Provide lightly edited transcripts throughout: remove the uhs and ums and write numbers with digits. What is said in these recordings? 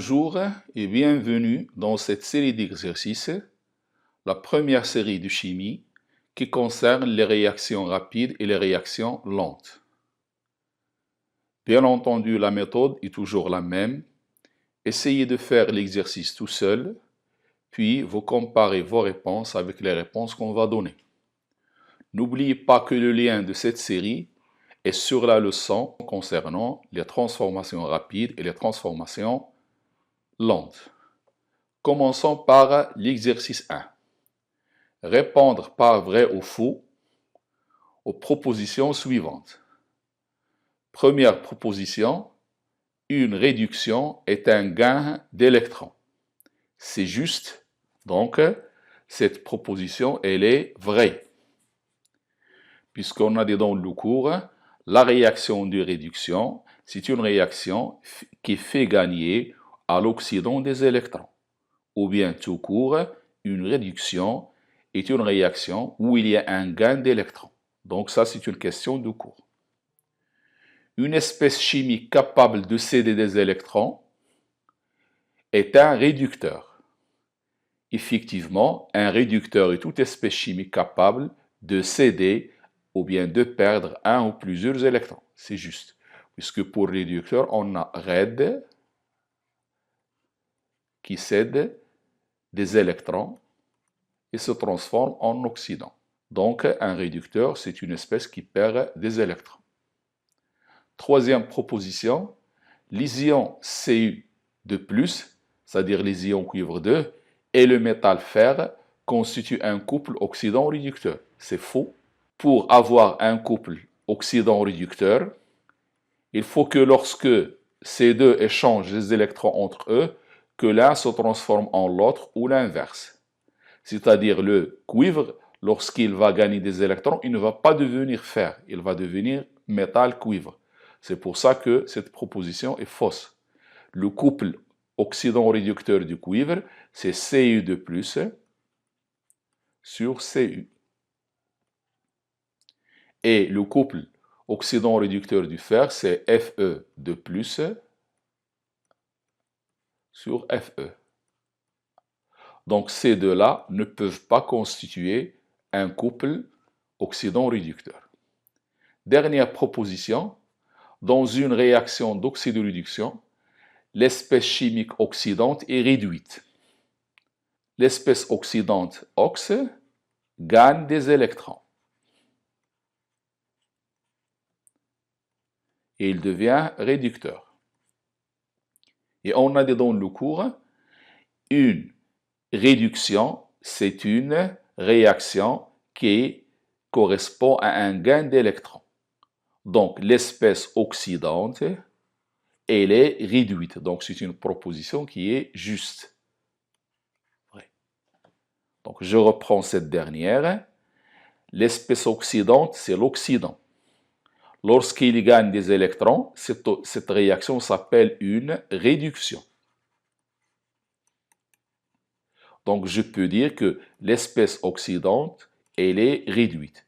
Bonjour et bienvenue dans cette série d'exercices, la première série de chimie qui concerne les réactions rapides et les réactions lentes. Bien entendu, la méthode est toujours la même. Essayez de faire l'exercice tout seul, puis vous comparez vos réponses avec les réponses qu'on va donner. N'oubliez pas que le lien de cette série est sur la leçon concernant les transformations rapides et les transformations lentes. Commençons par l'exercice 1. Répondre par vrai ou faux aux propositions suivantes. Première proposition, une réduction est un gain d'électrons. C'est juste, donc cette proposition, elle est vraie. Puisqu'on a dit dans le cours, la réaction de réduction, c'est une réaction qui fait gagner à l'oxydant des électrons. Ou bien tout court, une réduction est une réaction où il y a un gain d'électrons. Donc ça, c'est une question de cours. Une espèce chimique capable de céder des électrons est un réducteur. Effectivement, un réducteur est toute espèce chimique capable de céder ou bien de perdre un ou plusieurs électrons. C'est juste. Puisque pour réducteur, on a RED qui cède des électrons et se transforme en oxydant. Donc, un réducteur, c'est une espèce qui perd des électrons. Troisième proposition, les ions Cu2+, c'est-à-dire les ions cuivre 2, et le métal fer constituent un couple oxydant-réducteur. C'est faux. Pour avoir un couple oxydant-réducteur, il faut que lorsque ces deux échangent les électrons entre eux, que l'un se transforme en l'autre ou l'inverse. C'est-à-dire le cuivre, lorsqu'il va gagner des électrons, il ne va pas devenir fer, il va devenir métal-cuivre. C'est pour ça que cette proposition est fausse. Le couple oxydant-réducteur du cuivre, c'est Cu2+ sur Cu. Et le couple oxydant-réducteur du fer, c'est Fe2+ sur Fe. Donc ces deux-là ne peuvent pas constituer un couple oxydant-réducteur. Dernière proposition, dans une réaction d'oxydoréduction, l'espèce chimique oxydante est réduite. L'espèce oxydante OX gagne des électrons. Et il devient réducteur. Et on a dit dans le cours, une réduction, c'est une réaction qui correspond à un gain d'électrons. Donc, l'espèce oxydante, elle est réduite. Donc, c'est une proposition qui est juste. Donc, je reprends cette dernière. L'espèce oxydante, c'est l'oxydant. Lorsqu'il gagne des électrons, cette réaction s'appelle une réduction. Donc, je peux dire que l'espèce oxydante, elle est réduite.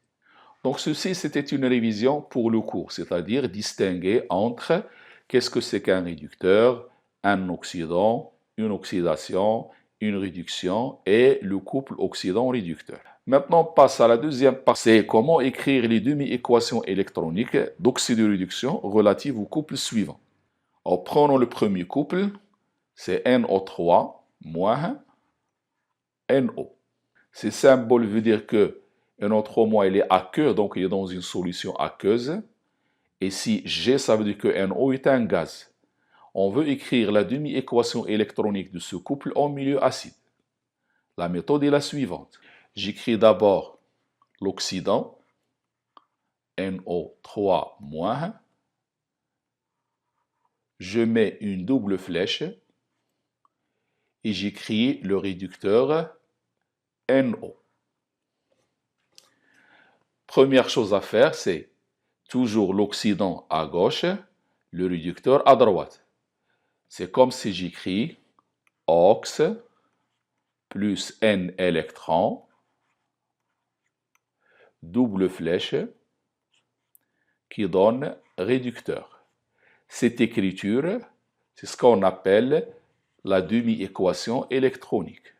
Donc, ceci, c'était une révision pour le cours, c'est-à-dire distinguer entre qu'est-ce que c'est qu'un réducteur, un oxydant, une oxydation, une réduction et le couple oxydant-réducteur. Maintenant, on passe à la deuxième partie, c'est comment écrire les demi-équations électroniques d'oxydoréduction relatives au couple suivant. Alors, prenons le premier couple, c'est NO3 moins NO. Ce symbole veut dire que NO3- il est aqueux, donc il est dans une solution aqueuse. Et si G, ça veut dire que NO est un gaz. On veut écrire la demi-équation électronique de ce couple en milieu acide. La méthode est la suivante. J'écris d'abord l'oxydant, NO3-. Je mets une double flèche et j'écris le réducteur NO. Première chose à faire, c'est toujours l'oxydant à gauche, le réducteur à droite. C'est comme si j'écris OX plus N électrons, double flèche, qui donne réducteur. Cette écriture, c'est ce qu'on appelle la demi-équation électronique.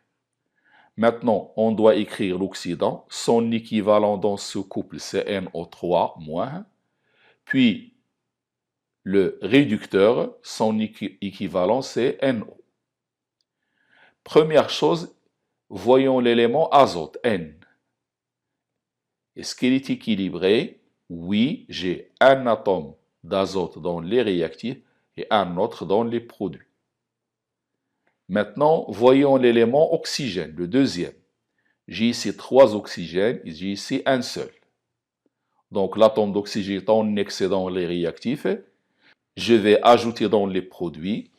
Maintenant, on doit écrire l'oxydant. Son équivalent dans ce couple, c'est NO3-, puis le réducteur, son équivalent, c'est NO. Première chose, voyons l'élément azote, N. Est-ce qu'il est équilibré? Oui, j'ai un atome d'azote dans les réactifs et un autre dans les produits. Maintenant, voyons l'élément oxygène, le deuxième. J'ai ici 3 oxygènes et j'ai ici un seul. Donc l'atome d'oxygène est en excès dans les réactifs. Je vais ajouter dans les produits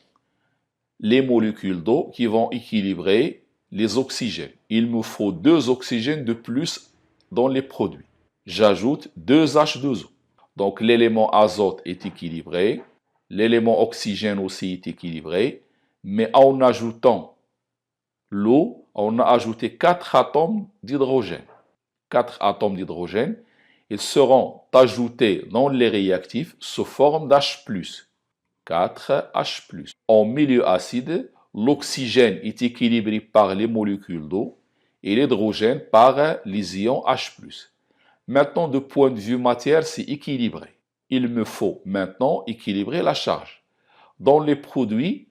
les molécules d'eau qui vont équilibrer les oxygènes. Il me faut 2 oxygènes de plus dans les produits. J'ajoute 2 H2O. Donc l'élément azote est équilibré, l'élément oxygène aussi est équilibré, mais en ajoutant l'eau, on a ajouté 4 atomes d'hydrogène. 4 atomes d'hydrogène, ils seront ajoutés dans les réactifs sous forme d'H+. 4H+. En milieu acide, l'oxygène est équilibré par les molécules d'eau et l'hydrogène par les ions H+. Maintenant, de point de vue matière, c'est équilibré. Il me faut maintenant équilibrer la charge. Dans les produits,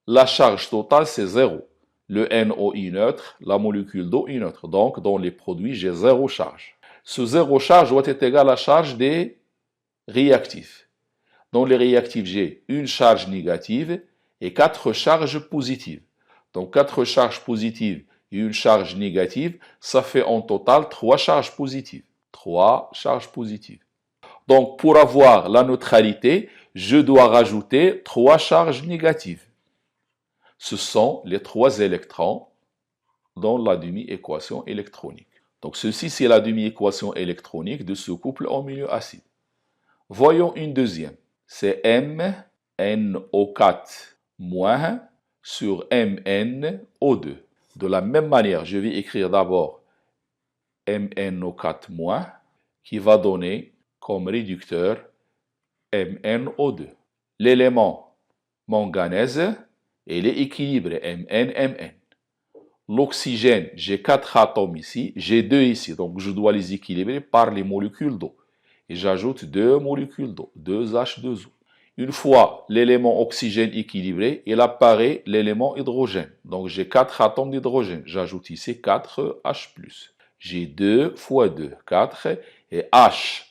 la charge totale, c'est 0. Le NO est neutre, la molécule d'eau est neutre. Donc, dans les produits, j'ai 0 charge. Ce 0 charge doit être égal à la charge des réactifs. Dans les réactifs, j'ai une charge négative et 4 charges positives. Donc, 4 charges positives et une charge négative, ça fait en total 3 charges positives. 3 charges positives. Donc, pour avoir la neutralité, je dois rajouter 3 charges négatives. Ce sont les 3 électrons dans la demi-équation électronique. Donc, ceci, c'est la demi-équation électronique de ce couple en milieu acide. Voyons une deuxième. C'est MnO4- sur MnO2. De la même manière, je vais écrire d'abord MnO4- qui va donner comme réducteur MnO2. L'élément manganèse, il est équilibré, Mn. L'oxygène, j'ai 4 atomes ici, j'ai 2 ici, donc je dois les équilibrer par les molécules d'eau. Et j'ajoute 2 molécules d'eau, 2 H2O. Une fois l'élément oxygène équilibré, il apparaît l'élément hydrogène. Donc j'ai 4 atomes d'hydrogène, j'ajoute ici 4 H+. J'ai 2 fois 2, 4, et H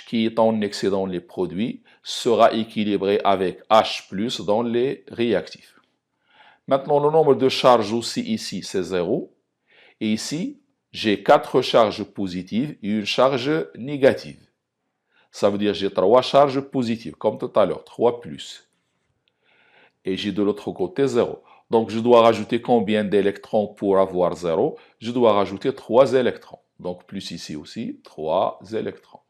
qui est en excès dans les produits, sera équilibré avec H+, dans les réactifs. Maintenant, le nombre de charges aussi ici, c'est 0. Et ici, j'ai 4 charges positives et une charge négative. Ça veut dire que j'ai 3 charges positives, comme tout à l'heure, 3 plus. Et j'ai de l'autre côté 0. Donc, je dois rajouter combien d'électrons pour avoir 0? Je dois rajouter 3 électrons. Donc, plus ici aussi, 3 électrons.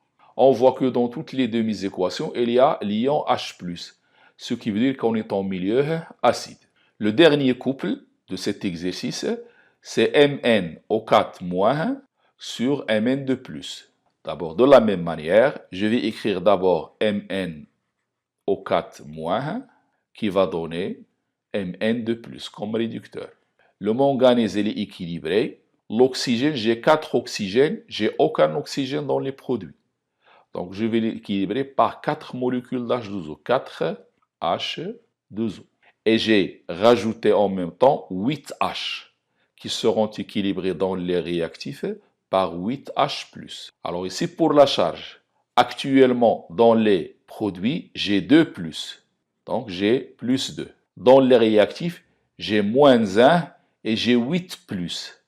On voit que dans toutes les demi-équations, il y a l'ion H+, ce qui veut dire qu'on est en milieu acide. Le dernier couple de cet exercice, c'est MnO4- sur Mn2+. D'abord, de la même manière, je vais écrire d'abord MnO4- qui va donner Mn2+, comme réducteur. Le manganèse, il est équilibré. L'oxygène, j'ai 4 oxygènes, j'ai aucun oxygène dans les produits. Donc, je vais l'équilibrer par 4 molécules d'H2O, 4 H2O. Et j'ai rajouté en même temps 8 H, qui seront équilibrés dans les réactifs par 8 H+. Alors ici, pour la charge, actuellement, dans les produits, j'ai 2 plus. Donc, j'ai plus 2. Dans les réactifs, j'ai moins 1 et j'ai 8 plus.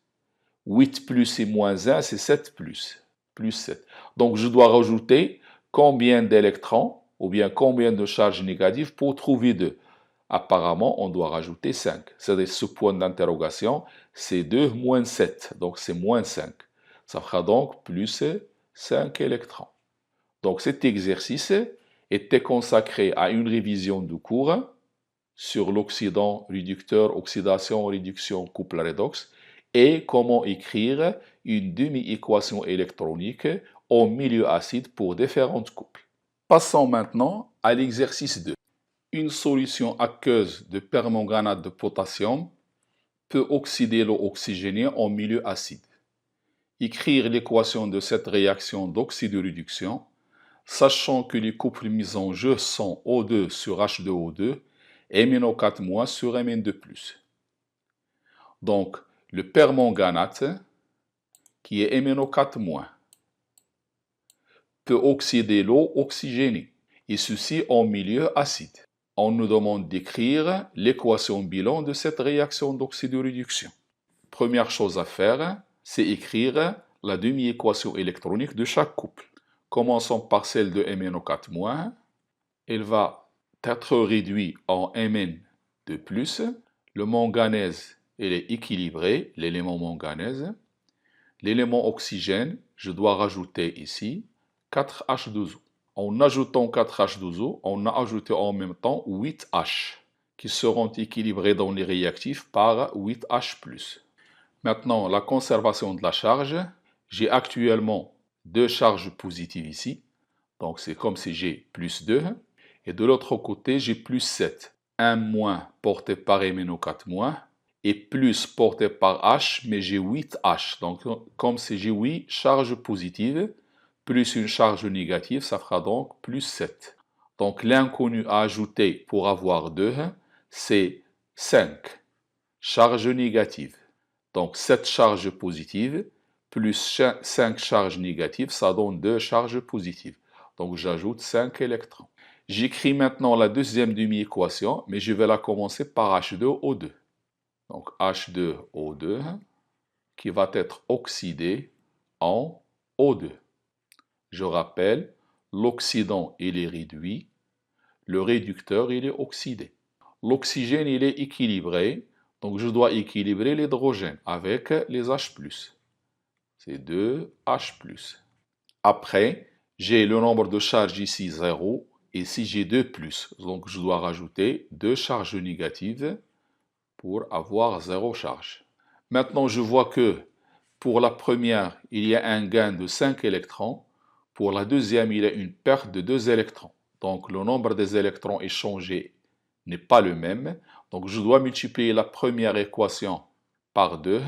8 plus et moins 1, c'est 7 plus. Plus 7. Donc, je dois rajouter combien d'électrons ou bien combien de charges négatives pour trouver 2. Apparemment, on doit rajouter 5. C'est-à-dire ce point d'interrogation, c'est 2 moins 7. Donc, c'est moins 5. Ça fera donc plus 5 électrons. Donc, cet exercice était consacré à une révision du cours sur l'oxydant réducteur, oxydation, réduction, couple redox et comment écrire une demi-équation électronique au milieu acide pour différents couples. Passons maintenant à l'exercice 2. Une solution aqueuse de permanganate de potassium peut oxyder l'eau oxygénée en milieu acide. Écrire l'équation de cette réaction d'oxydoréduction, sachant que les couples mis en jeu sont O2 sur H2O2 et MnO4- sur Mn2+. Donc, le permanganate, qui est MnO4-, peut oxyder l'eau oxygénée, et ceci en milieu acide. On nous demande d'écrire l'équation bilan de cette réaction d'oxydoréduction. Première chose à faire, c'est écrire la demi-équation électronique de chaque couple. Commençons par celle de MnO4-. Elle va être réduite en Mn2+. Le manganèse, elle est équilibré, l'élément manganèse. L'élément oxygène, je dois rajouter ici 4H2O. En ajoutant 4H2O, on a ajouté en même temps 8H, qui seront équilibrés dans les réactifs par 8H+. Maintenant, la conservation de la charge. J'ai actuellement deux charges positives ici. Donc, c'est comme si j'ai plus 2. Et de l'autre côté, j'ai plus 7. 1 moins porté par MnO4- et plus porté par H, mais j'ai 8H. Donc, comme si j'ai 8 charges positives, plus une charge négative, ça fera donc plus 7. Donc, l'inconnu à ajouter pour avoir 2, c'est 5 charges négatives. Donc, 7 charges positives plus 5 charges négatives, ça donne 2 charges positives. Donc, j'ajoute 5 électrons. J'écris maintenant la deuxième demi-équation, mais je vais la commencer par H2O2. Donc, H2O2 qui va être oxydé en O2. Je rappelle, l'oxydant, il est réduit, le réducteur, il est oxydé. L'oxygène, il est équilibré, donc je dois équilibrer l'hydrogène avec les H+. C'est 2H+. Après, j'ai le nombre de charges ici 0, et ici j'ai 2+. Donc je dois rajouter 2 charges négatives pour avoir 0 charge. Maintenant, je vois que pour la première, il y a un gain de 5 électrons. Pour la deuxième, il y a une perte de 2 électrons. Donc le nombre des électrons échangés n'est pas le même. Donc je dois multiplier la première équation par 2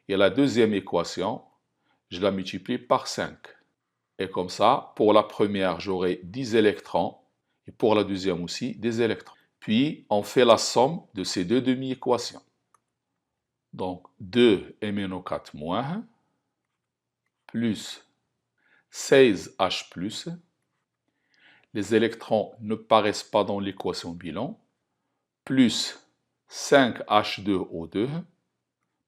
et la deuxième équation, je la multiplie par 5. Et comme ça, pour la première, j'aurai 10 électrons et pour la deuxième aussi, des électrons. Puis, on fait la somme de ces deux demi-équations. Donc, 2 MnO4- plus 16H+. Les électrons ne paraissent pas dans l'équation bilan. Plus 5H2O2.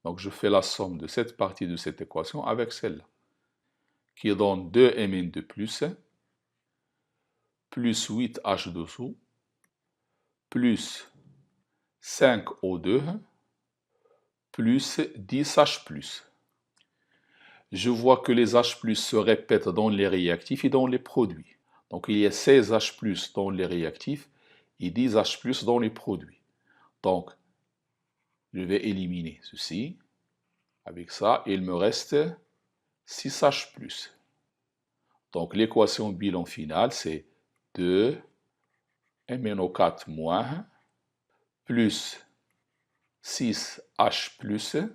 Donc, je fais la somme de cette partie de cette équation avec celle-là, qui donne 2Mn2+, plus 8H2O, plus 5O2, plus 10H+. Je vois que les H+ se répètent dans les réactifs et dans les produits. Donc, il y a 16H+ dans les réactifs et 10H+ dans les produits. Donc, je vais éliminer ceci. Avec ça, il me reste 6H+. Donc, l'équation bilan finale, c'est 2 MnO4- plus 6H+,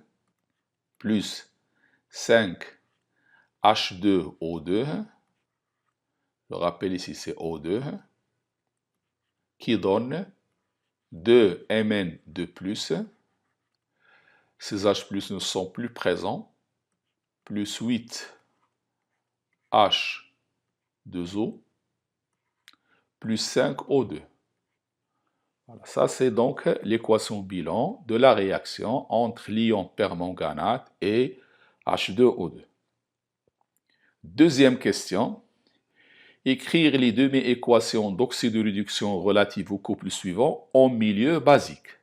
plus 5H2O2, je rappelle ici c'est O2, qui donne 2Mn2+, ces H+ ne sont plus présents, plus 8H2O, plus 5O2. Voilà, ça c'est donc l'équation bilan de la réaction entre l'ion permanganate et H2O2. Deuxième question. Écrire les demi-équations d'oxydoréduction relatives au couple suivant en milieu basique.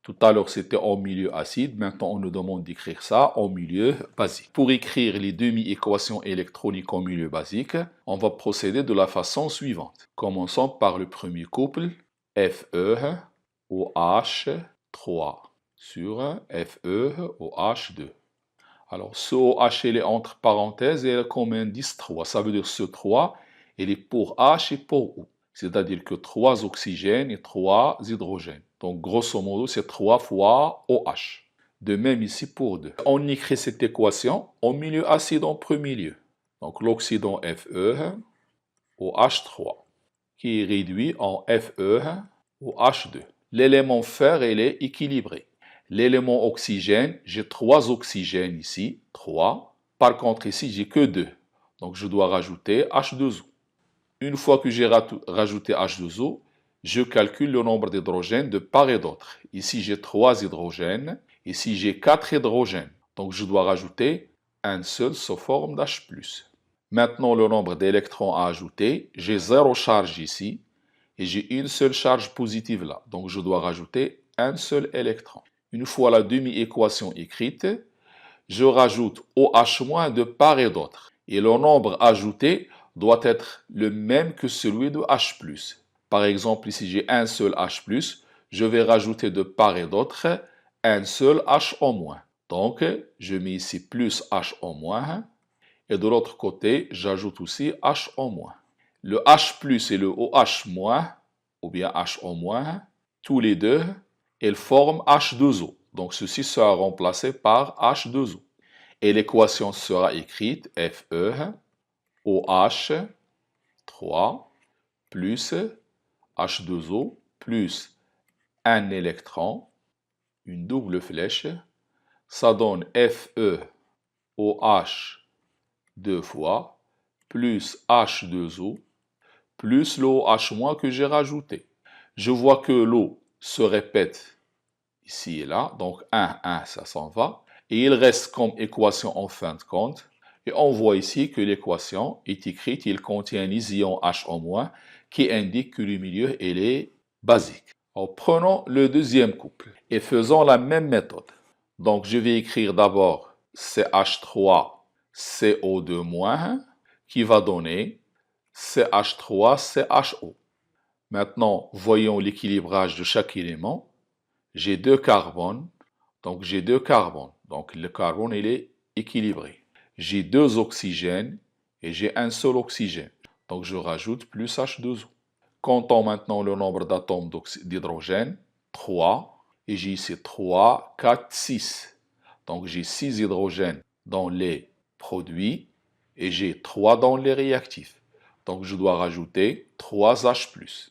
Tout à l'heure, c'était en milieu acide. Maintenant, on nous demande d'écrire ça en milieu basique. Pour écrire les demi-équations électroniques en milieu basique, on va procéder de la façon suivante. Commençons par le premier couple, FeOH3 sur FeOH2. Alors, ce OH, il est entre parenthèses et il a comme indice 3. Ça veut dire ce 3, il est pour H et pour O. c'est-à-dire que 3 oxygènes et 3 hydrogènes. Donc, grosso modo, c'est 3 fois OH. De même ici pour 2. On écrit cette équation en milieu acide en premier lieu. Donc, l'oxydant Fe OH3, qui est réduit en Fe OH2. L'élément fer, il est équilibré. L'élément oxygène, j'ai 3 oxygènes ici, 3. Par contre, ici, j'ai que 2. Donc, je dois rajouter H2O. Une fois que j'ai rajouté H2O, je calcule le nombre d'hydrogènes de part et d'autre. Ici, j'ai 3 hydrogènes. Ici, j'ai 4 hydrogènes. Donc, je dois rajouter un seul sous forme d'H+. Maintenant, le nombre d'électrons à ajouter, j'ai 0 charge ici et j'ai une seule charge positive là. Donc, je dois rajouter un seul électron. Une fois la demi-équation écrite, je rajoute OH- de part et d'autre. Et le nombre ajouté doit être le même que celui de H+. Par exemple, ici j'ai un seul H+, je vais rajouter de part et d'autre un seul H en moins. Donc, je mets ici plus H en moins. Et de l'autre côté, j'ajoute aussi H en moins. Le H+ et le OH-, ou bien H en moins, tous les deux, ils forment H2O. Donc, ceci sera remplacé par H2O. Et l'équation sera écrite Fe OH 3 plus H2O plus un électron, une double flèche, ça donne Fe OH 2 fois plus H2O plus l'eau H- que j'ai rajouté. Je vois que l'eau se répète ici et là, donc 1, 1, ça s'en va. Et il reste comme équation en fin de compte. Et on voit ici que l'équation est écrite, il contient les ions H en moins qui indique que le milieu il est basique. Alors, prenons le deuxième couple et faisons la même méthode. Donc je vais écrire d'abord CH3CO2- qui va donner CH3CHO. Maintenant, voyons l'équilibrage de chaque élément. J'ai 2 carbones, donc j'ai 2 carbones. Donc le carbone, il est équilibré. J'ai 2 oxygènes et j'ai un seul oxygène. Donc je rajoute plus H2O. Comptons maintenant le nombre d'atomes d'hydrogène, 3. Et j'ai ici 3, 4, 6. Donc j'ai 6 hydrogènes dans les produits et j'ai 3 dans les réactifs. Donc je dois rajouter 3 H+.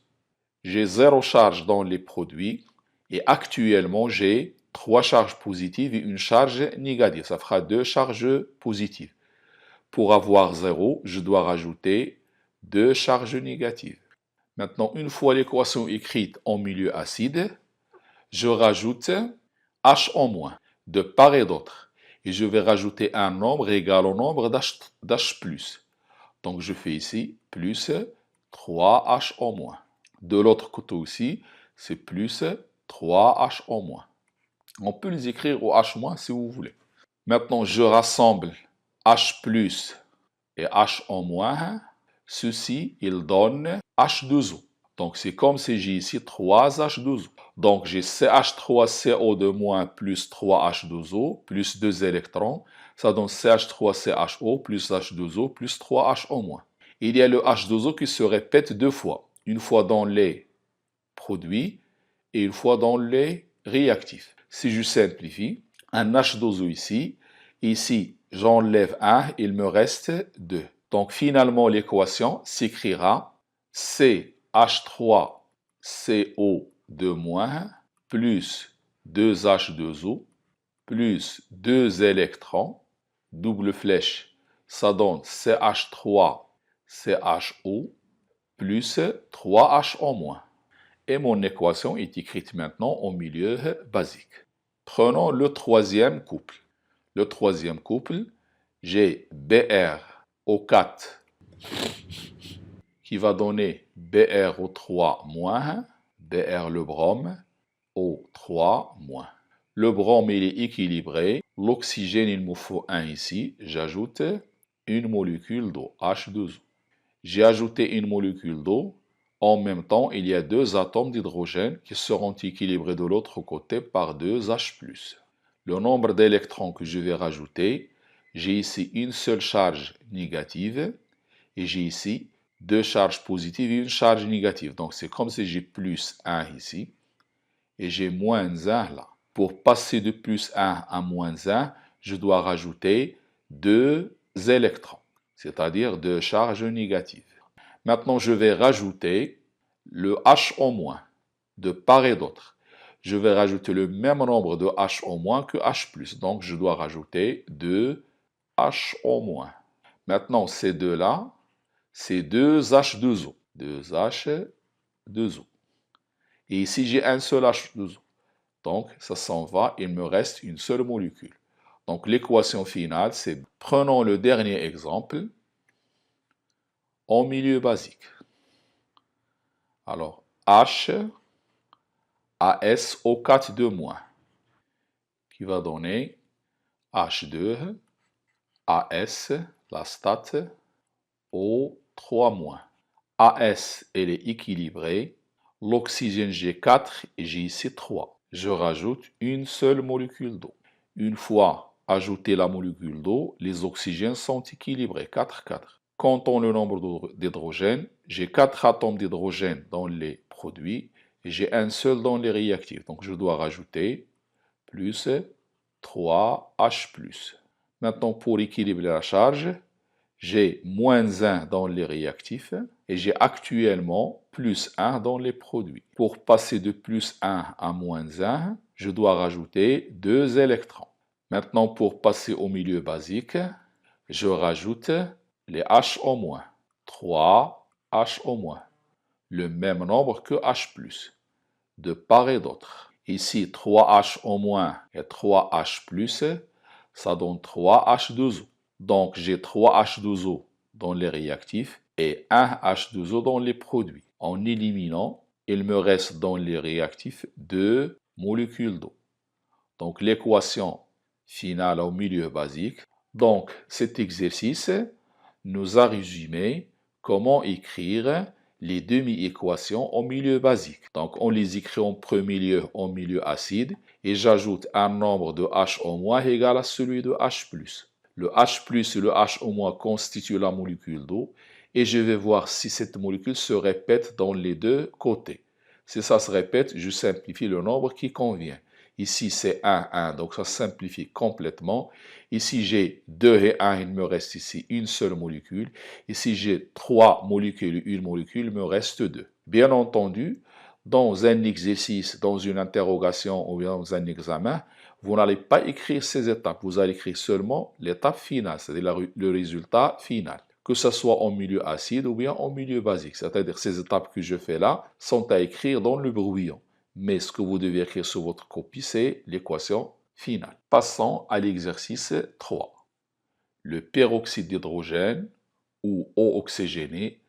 J'ai 0 charge dans les produits et actuellement j'ai 3 charges positives et une charge négative. Ça fera 2 charges positives. Pour avoir 0, je dois rajouter 2 charges négatives. Maintenant, une fois l'équation écrite en milieu acide, je rajoute H en moins, de part et d'autre. Et je vais rajouter un nombre égal au nombre d'H+. Donc je fais ici plus 3H en moins. De l'autre côté aussi, c'est plus 3H en moins. On peut les écrire au H- si vous voulez. Maintenant, je rassemble H+ et H en moins. Ceci, il donne H2O. Donc, c'est comme si j'ai ici 3 H2O. Donc, j'ai CH3CO2- plus 3 H2O plus 2 électrons. Ça donne CH3CHO plus H2O plus 3 H en moins. Il y a le H2O qui se répète 2 fois. Une fois dans les produits et une fois dans les réactifs. Si je simplifie, un H2O ici, ici j'enlève 1, il me reste 2. Donc finalement l'équation s'écrira CH3CO2- plus 2H2O plus 2 électrons, double flèche, ça donne CH3CHO plus 3H en moins. Et mon équation est écrite maintenant au milieu basique. Prenons le troisième couple. Le troisième couple, j'ai BrO4 qui va donner BrO3-, Br le brome, O3-. Le brome, il est équilibré. L'oxygène, il me faut 1 ici. J'ajoute une molécule d'eau, H2O. J'ai ajouté une molécule d'eau. En même temps, il y a 2 atomes d'hydrogène qui seront équilibrés de l'autre côté par 2 H+. Le nombre d'électrons que je vais rajouter, j'ai ici une seule charge négative et j'ai ici deux charges positives et une charge négative. Donc c'est comme si j'ai plus 1 ici et j'ai moins 1 là. Pour passer de plus 1 à moins 1, je dois rajouter 2 électrons, c'est-à-dire 2 charges négatives. Maintenant, je vais rajouter le H- de part et d'autre. Je vais rajouter le même nombre de H- que H+. Donc, je dois rajouter 2 H-. Maintenant, ces deux-là, c'est 2 H2O. 2 H2O. Et ici, j'ai un seul H2O. Donc, ça s'en va, il me reste une seule molécule. Donc, l'équation finale, c'est, prenons le dernier exemple, en milieu basique. Alors, H, AsO4 de moins, qui va donner H2, AS, la stat, O3 moins. AS, elle est équilibrée. L'oxygène G4 et j'ai ici 3. Je rajoute une seule molécule d'eau. Une fois ajouté la molécule d'eau, les oxygènes sont équilibrés, 4-4. Comptons le nombre d'hydrogène. J'ai 4 atomes d'hydrogène dans les produits et j'ai un seul dans les réactifs. Donc je dois rajouter plus 3H+. Maintenant, pour équilibrer la charge, j'ai moins 1 dans les réactifs et j'ai actuellement plus 1 dans les produits. Pour passer de plus 1 à moins 1, je dois rajouter 2 électrons. Maintenant, pour passer au milieu basique, je rajoute les H-, 3 H-, le même nombre que H+, de part et d'autre. Ici, 3 H- et 3 H+, ça donne 3 H2O. Donc, j'ai 3 H2O dans les réactifs et 1 H2O dans les produits. En éliminant, il me reste dans les réactifs 2 molécules d'eau. Donc, l'équation finale au milieu basique. Donc, cet exercice nous a résumé comment écrire les demi-équations au milieu basique. Donc, on les écrit en premier lieu en milieu acide et j'ajoute un nombre de H- égal à celui de H+. Le H+ et le H- constituent la molécule d'eau et je vais voir si cette molécule se répète dans les deux côtés. Si ça se répète, je simplifie le nombre qui convient. Ici, c'est 1, 1, donc ça simplifie complètement. Ici, j'ai 2 et 1, il me reste ici une seule molécule. Ici, j'ai 3 molécules et une molécule, il me reste 2. Bien entendu, dans un exercice, dans une interrogation ou bien dans un examen, vous n'allez pas écrire ces étapes. Vous allez écrire seulement l'étape finale, c'est-à-dire le résultat final. Que ce soit en milieu acide ou bien en milieu basique. C'est-à-dire ces étapes que je fais là sont à écrire dans le brouillon. Mais ce que vous devez écrire sur votre copie, c'est l'équation finale. Passons à l'exercice 3. Le peroxyde d'hydrogène ou eau oxygénée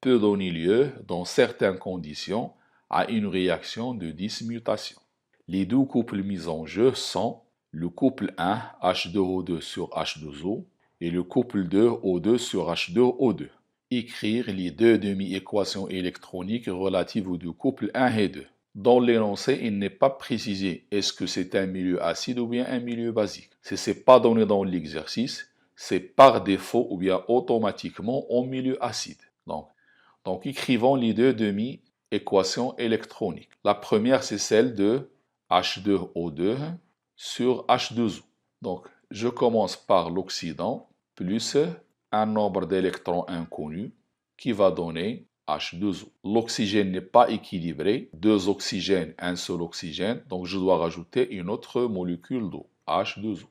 peut donner lieu, dans certaines conditions, à une réaction de dismutation. Les deux couples mis en jeu sont le couple 1 H2O2 sur H2O et le couple 2 O2 sur H2O2. Écrire les deux demi-équations électroniques relatives aux deux couples 1 et 2. Dans l'énoncé, il n'est pas précisé est-ce que c'est un milieu acide ou bien un milieu basique. Si ce n'est pas donné dans l'exercice, c'est par défaut ou bien automatiquement en milieu acide. Donc écrivons les deux demi-équations électroniques. La première, c'est celle de H2O2 sur H2O. Donc, je commence par l'oxydant plus un nombre d'électrons inconnus qui va donner H2O. L'oxygène n'est pas équilibré, 2 oxygènes, un seul oxygène, donc je dois rajouter une autre molécule d'eau, H2O.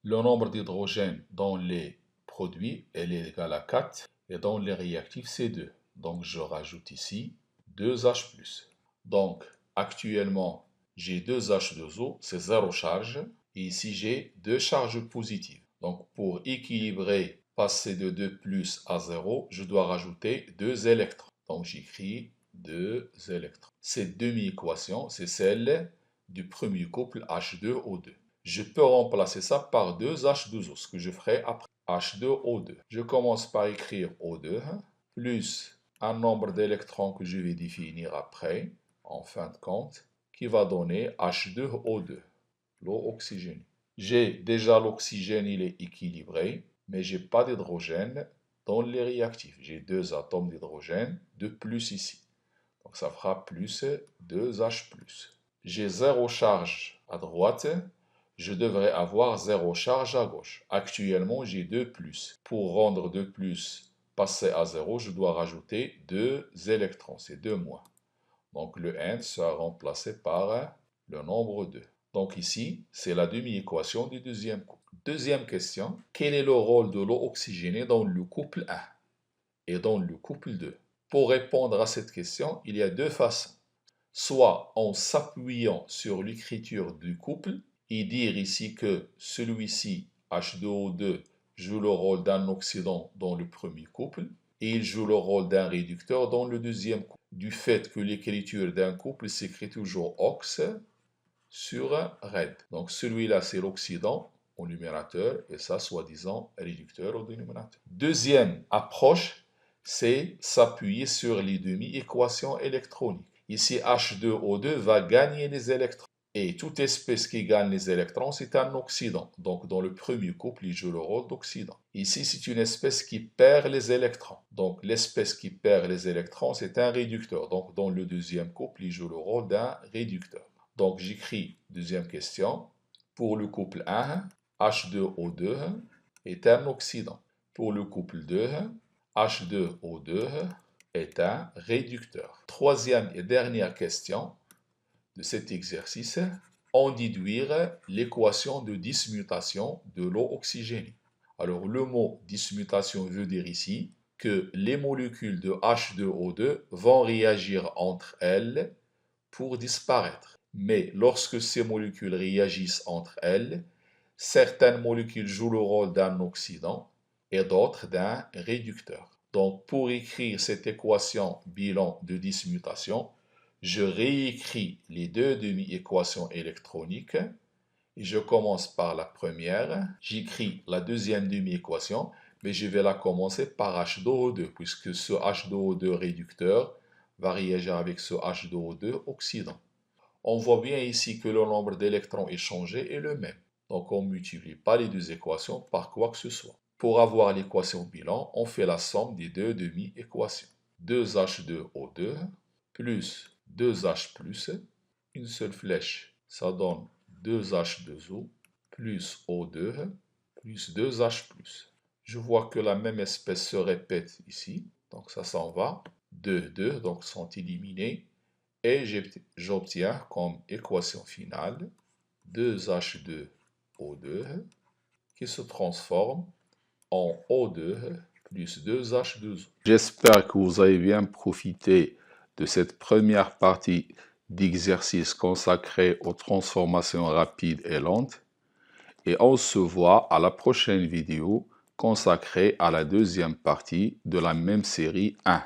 Le nombre d'hydrogène dans les produits est égal à 4 et dans les réactifs c'est 2. Donc je rajoute ici 2H+. Donc actuellement j'ai 2H2O, c'est 0 charge. Et ici j'ai 2 charges positives. Donc pour équilibrer, passer de 2 plus à 0, je dois rajouter 2 électrons. Donc j'écris 2 électrons. Cette demi-équation, c'est celle du premier couple H2O2. Je peux remplacer ça par 2H2O, ce que je ferai après. H2O2. Je commence par écrire O2 plus un nombre d'électrons que je vais définir après, en fin de compte, qui va donner H2O2, l'eau oxygénée. J'ai déjà l'oxygène, il est équilibré, mais je n'ai pas d'hydrogène, dans les réactifs. J'ai 2 atomes d'hydrogène de plus ici. Donc ça fera plus 2H+. J'ai 0 charge à droite. Je devrais avoir 0 charge à gauche. Actuellement, j'ai 2 plus. Pour rendre 2 plus passer à 0, je dois rajouter 2 électrons. C'est 2 moins. Donc le N sera remplacé par le nombre 2. Donc ici, c'est la demi-équation du deuxième couple. Deuxième question, quel est le rôle de l'eau oxygénée dans le couple 1 et dans le couple 2? Pour répondre à cette question, il y a 2 façons. Soit en s'appuyant sur l'écriture du couple et dire ici que celui-ci, H2O2, joue le rôle d'un oxydant dans le premier couple et il joue le rôle d'un réducteur dans le deuxième couple. Du fait que l'écriture d'un couple s'écrit toujours ox sur red. Donc celui-là, c'est l'oxydant au numérateur et ça, soi-disant, réducteur au dénominateur. Deuxième approche, c'est s'appuyer sur les demi-équations électroniques. Ici, H2O2 va gagner les électrons. Et toute espèce qui gagne les électrons, c'est un oxydant. Donc, dans le premier couple, il joue le rôle d'oxydant. Ici, c'est une espèce qui perd les électrons. Donc, l'espèce qui perd les électrons, c'est un réducteur. Donc, dans le deuxième couple, il joue le rôle d'un réducteur. Donc, j'écris deuxième question. Pour le couple 1, H2O2 est un oxydant. Pour le couple 2, H2O2 est un réducteur. Troisième et dernière question de cet exercice, en déduire l'équation de dismutation de l'eau oxygénée. Alors le mot dismutation veut dire ici que les molécules de H2O2 vont réagir entre elles pour disparaître. Mais lorsque ces molécules réagissent entre elles, certaines molécules jouent le rôle d'un oxydant et d'autres d'un réducteur. Donc pour écrire cette équation bilan de dismutation, je réécris les 2 demi-équations électroniques et je commence par la première. J'écris la deuxième demi-équation, mais je vais la commencer par H2O2 puisque ce H2O2 réducteur va réagir avec ce H2O2 oxydant. On voit bien ici que le nombre d'électrons échangés est le même. Donc on ne multiplie pas les 2 équations par quoi que ce soit. Pour avoir l'équation bilan, on fait la somme des 2 demi-équations. 2H2O2 plus 2H+, une seule flèche, ça donne 2H2O plus O2 plus 2H+. Je vois que la même espèce se répète ici, donc ça s'en va. 2, donc sont éliminés. Et j'obtiens comme équation finale 2H2O2 qui se transforme en O2 plus 2H2O. J'espère que vous avez bien profité de cette première partie d'exercice consacrée aux transformations rapides et lentes. Et on se voit à la prochaine vidéo consacrée à la deuxième partie de la même série 1.